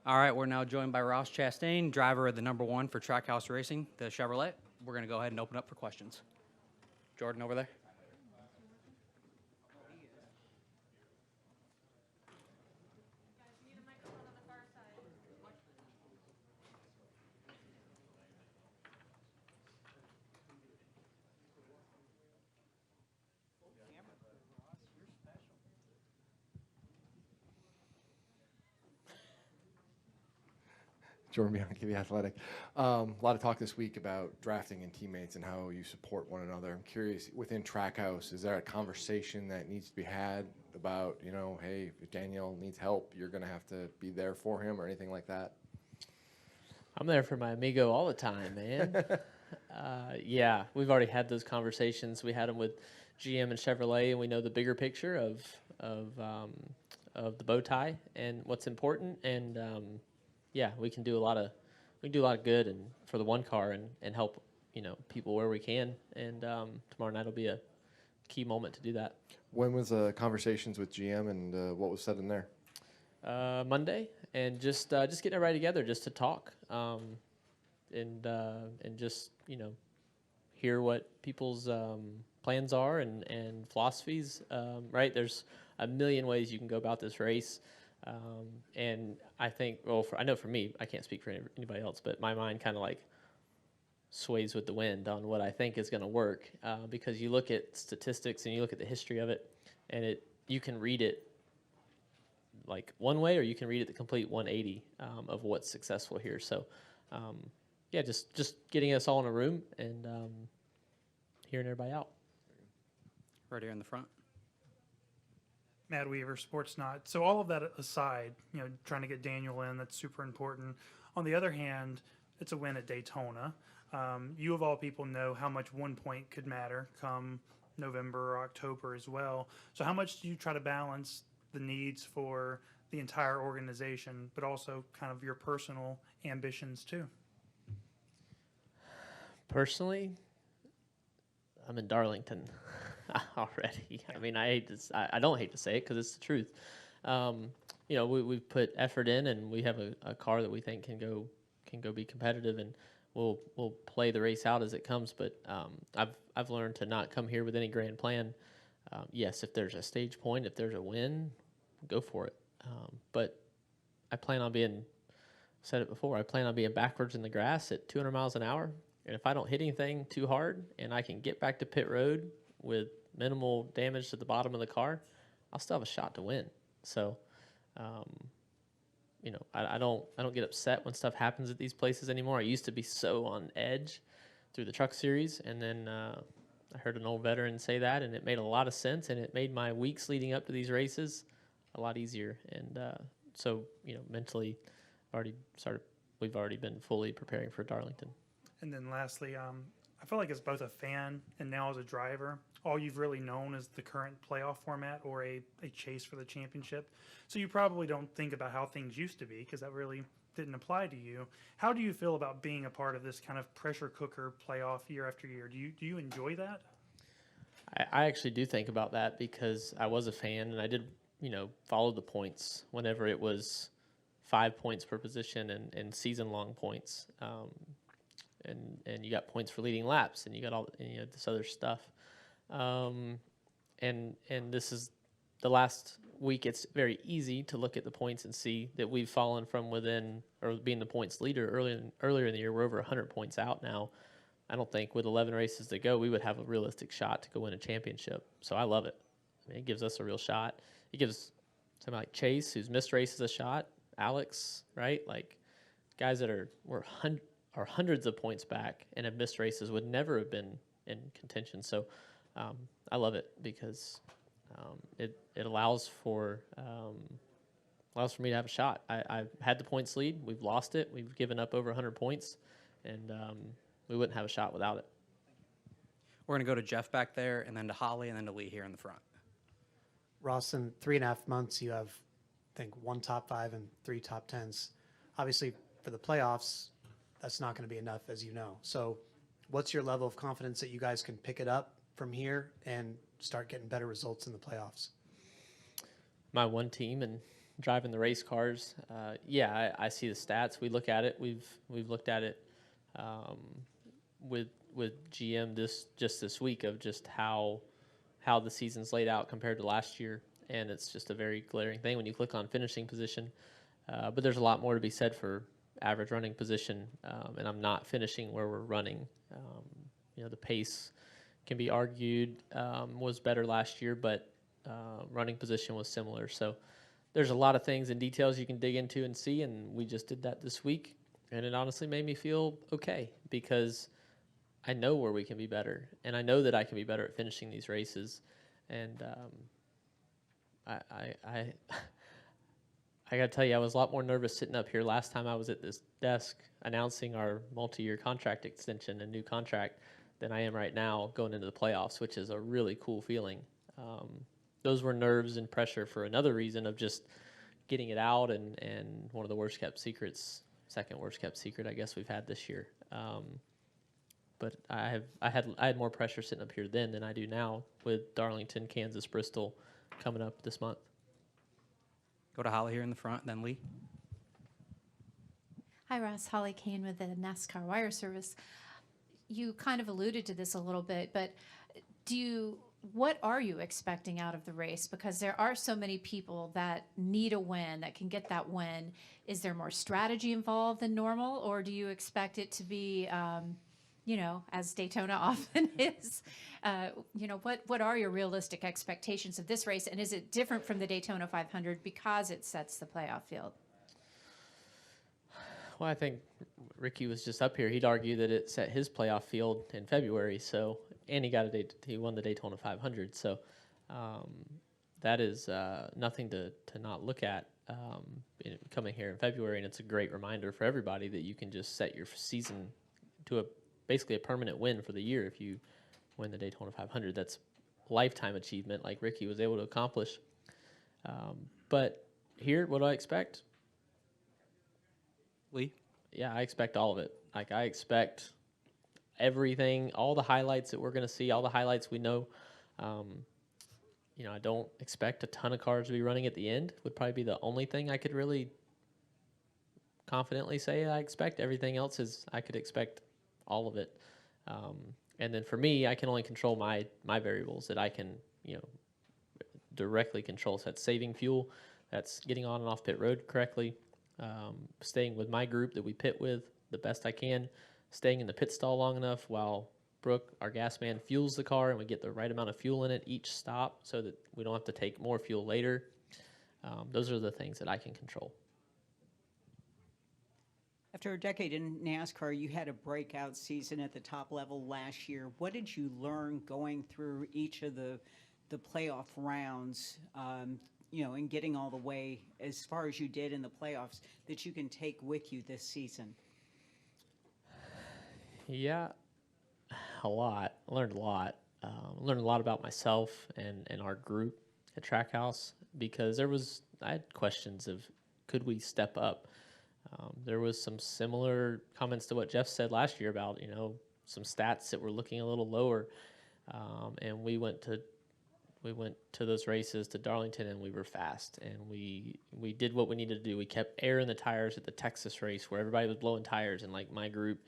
All right, we're now joined by Ross Chastain, driver of the #1 for Trackhouse Racing, the Chevrolet. We're going to go ahead and open up for questions. Jordan over there. Jordan Bianchi, The Athletic. A lot of talk this week about drafting and teammates and how you support one another. I'm curious, within Trackhouse, is there a conversation that needs to be had about, hey, if Daniel needs help, you're going to have to be there for him or anything like that? I'm there for my amigo all the time, man. Yeah, we've already had those conversations. We had them with GM and Chevrolet, and we know the bigger picture of the bow tie and what's important. And yeah, we can do a lot of good and for the one car and help people where we can. And tomorrow night will be a key moment to do that. When was conversations with GM and what was said in there? Monday, and just getting everybody together just to talk, and just hear what people's plans are and philosophies. Right, there's a million ways you can go about this race, and I think, I know for me, I can't speak for anybody else, but my mind kind of like sways with the wind on what I think is going to work, because you look at statistics and you look at the history of it, and you can read it like one way, or you can read it the complete 180 of what's successful here. So, yeah, just getting us all in a room and hearing everybody out. Right here in the front. Matt Weaver, Sports Not. So all of that aside, trying to get Daniel in, that's super important. On the other hand, it's a win at Daytona. You of all people know how much 1 point could matter come November or October as well. So how much do you try to balance the needs for the entire organization, but also kind of your personal ambitions too? Personally, I'm in Darlington already. I mean, I don't hate to say it because it's the truth. We've put effort in, and we have a car that we think can go be competitive, and we'll play the race out as it comes. But I've learned to not come here with any grand plan. Yes, if there's a stage point, if there's a win, go for it. But I plan on being, said it before, I plan on being backwards in the grass at 200 miles an hour. And if I don't hit anything too hard and I can get back to pit road with minimal damage to the bottom of the car, I'll still have a shot to win. So, I don't get upset when stuff happens at these places anymore. I used to be so on edge through the truck series, and then I heard an old veteran say that, and it made a lot of sense, and it made my weeks leading up to these races a lot easier. And so, mentally, we've already been fully preparing for Darlington. And then lastly, I feel like as both a fan and now as a driver, all you've really known is the current playoff format or a chase for the championship. So you probably don't think about how things used to be because that really didn't apply to you. How do you feel about being a part of this kind of pressure cooker playoff year after year? Do you enjoy that? I actually do think about that because I was a fan and I did, follow the points whenever it was 5 points per position and season-long points. And you got points for leading laps, and you got all this other stuff. And this is the last week. It's very easy to look at the points and see that we've fallen from within, or being the points leader earlier in the year. We're over 100 points out now. I don't think with 11 races to go, we would have a realistic shot to go win a championship. So I love it. I mean, it gives us a real shot. It gives somebody like Chase, who's missed races, a shot. Alex, right? Like guys that are hundreds of points back and have missed races would never have been in contention. So I love it because it allows for me to have a shot. I've had the points lead. We've lost it. We've given up over 100 points, and we wouldn't have a shot without it. We're going to go to Jeff back there, and then to Holly, and then to Lee here in the front. Ross, in 3.5 months, you have, I think, 1 top 5 and 3 top 10s. Obviously, for the playoffs, that's not going to be enough, as you know. So what's your level of confidence that you guys can pick it up from here and start getting better results in the playoffs? My one team, and driving the race cars, yeah, I see the stats. We look at it. We've looked at it with GM this week of just how the season's laid out compared to last year, and it's just a very glaring thing when you click on finishing position. But there's a lot more to be said for average running position, and I'm not finishing where we're running. The pace can be argued was better last year, but running position was similar. So there's a lot of things and details you can dig into and see, and we just did that this week, and it honestly made me feel okay because I know where we can be better, and I know that I can be better at finishing these races, and I got to tell you, I was a lot more nervous sitting up here last time I was at this desk announcing our multi-year contract extension and new contract than I am right now going into the playoffs, which is a really cool feeling. Those were nerves and pressure for another reason of just getting it out and one of the worst kept secrets, second worst kept secret I guess we've had this year. But I had more pressure sitting up here then than I do now with Darlington, Kansas, Bristol coming up this month. Go to Holly here in the front, then Lee. Hi, Ross. Holly Kane with the NASCAR Wire Service. You kind of alluded to this a little bit, but what are you expecting out of the race? Because there are so many people that need a win, that can get that win. Is there more strategy involved than normal, or do you expect it to be, as Daytona often is? What are your realistic expectations of this race, and is it different from the Daytona 500 because it sets the playoff field? Well, I think Ricky was just up here. He'd argue that it set his playoff field in February, and he won the Daytona 500. So that is nothing to not look at coming here in February, and it's a great reminder for everybody that you can just set your season to basically a permanent win for the year if you win the Daytona 500. That's a lifetime achievement like Ricky was able to accomplish. But here, what do I expect? Lee? Yeah, I expect all of it. Like, I expect everything, all the highlights that we're going to see, all the highlights we know. I don't expect a ton of cars to be running at the end. Would probably be the only thing I could really confidently say I expect. Everything else is I could expect all of it. And then for me, I can only control my variables that I can, directly control. So that's saving fuel, that's getting on and off pit road correctly, staying with my group that we pit with the best I can, staying in the pit stall long enough while Brooke, our gas man, fuels the car and we get the right amount of fuel in it each stop so that we don't have to take more fuel later. Those are the things that I can control. After a decade in NASCAR, you had a breakout season at the top level last year. What did you learn going through each of the playoff rounds, and getting all the way as far as you did in the playoffs that you can take with you this season? Yeah, a lot. I learned a lot. Learned a lot about myself and our group at Trackhouse because I had questions of could we step up. There was some similar comments to what Jeff said last year about some stats that were looking a little lower, and we went to those races to Darlington and we were fast and we did what we needed to do. We kept air in the tires at the Texas race where everybody was blowing tires, and like my group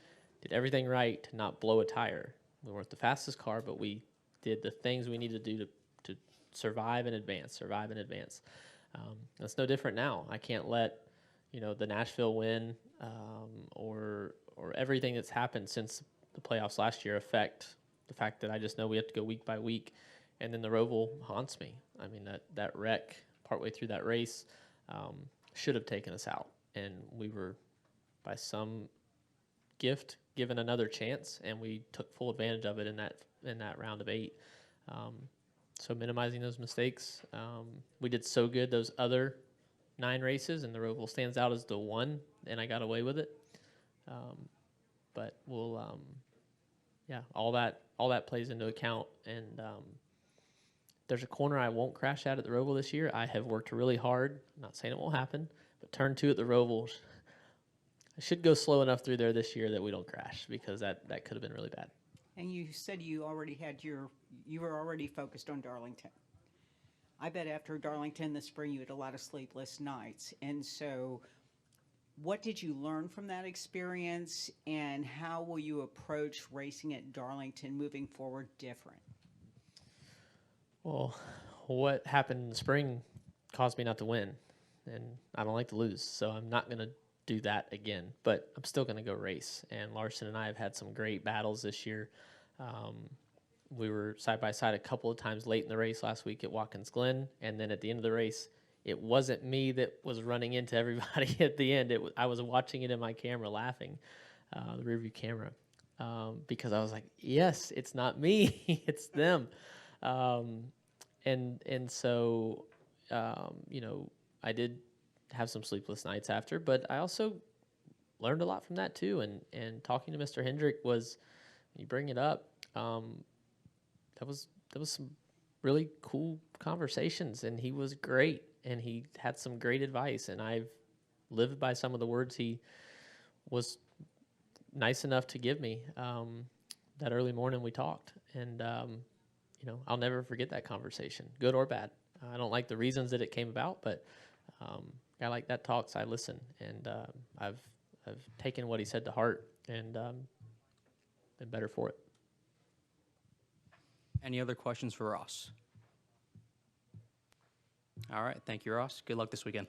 did everything right to not blow a tire. We weren't the fastest car, but we did the things we needed to do to survive and advance. That's no different now. I can't let the Nashville win or everything that's happened since the playoffs last year affect the fact that I just know we have to go week by week. And then the Roval haunts me. I mean, that wreck partway through that race should have taken us out. And we were, by some gift, given another chance, and we took full advantage of it in that round of 8. So minimizing those mistakes. We did so good those other 9 races, and the Roval stands out as the one, and I got away with it. But we'll, all that plays into account. And there's a corner I won't crash at the Roval this year. I have worked really hard. I'm not saying it won't happen, but turn 2 at the Roval, I should go slow enough through there this year that we don't crash because that could have been really bad. And you said you already had you were already focused on Darlington. I bet after Darlington this spring, you had a lot of sleepless nights. And so what did you learn from that experience, and how will you approach racing at Darlington moving forward different? Well, what happened in the spring caused me not to win, and I don't like to lose, so I'm not going to do that again. But I'm still going to go race. And Larson and I have had some great battles this year. We were side by side a couple of times late in the race last week at Watkins Glen, and then at the end of the race, it wasn't me that was running into everybody at the end. I was watching it in my camera, laughing, the rearview camera, because I was like, yes, it's not me, it's them. And so, you know, I did have some sleepless nights after, but I also learned a lot from that too. And talking to Mr. Hendrick was, you bring it up, that was some really cool conversations, and he was great, and he had some great advice, and I've lived by some of the words he was nice enough to give me that early morning we talked. And you know, I'll never forget that conversation, good or bad. I don't like the reasons that it came about, but I like that talk, so I listen, and I've taken what he said to heart, and been better for it. Any other questions for Ross? All right. Thank you, Ross. Good luck this weekend.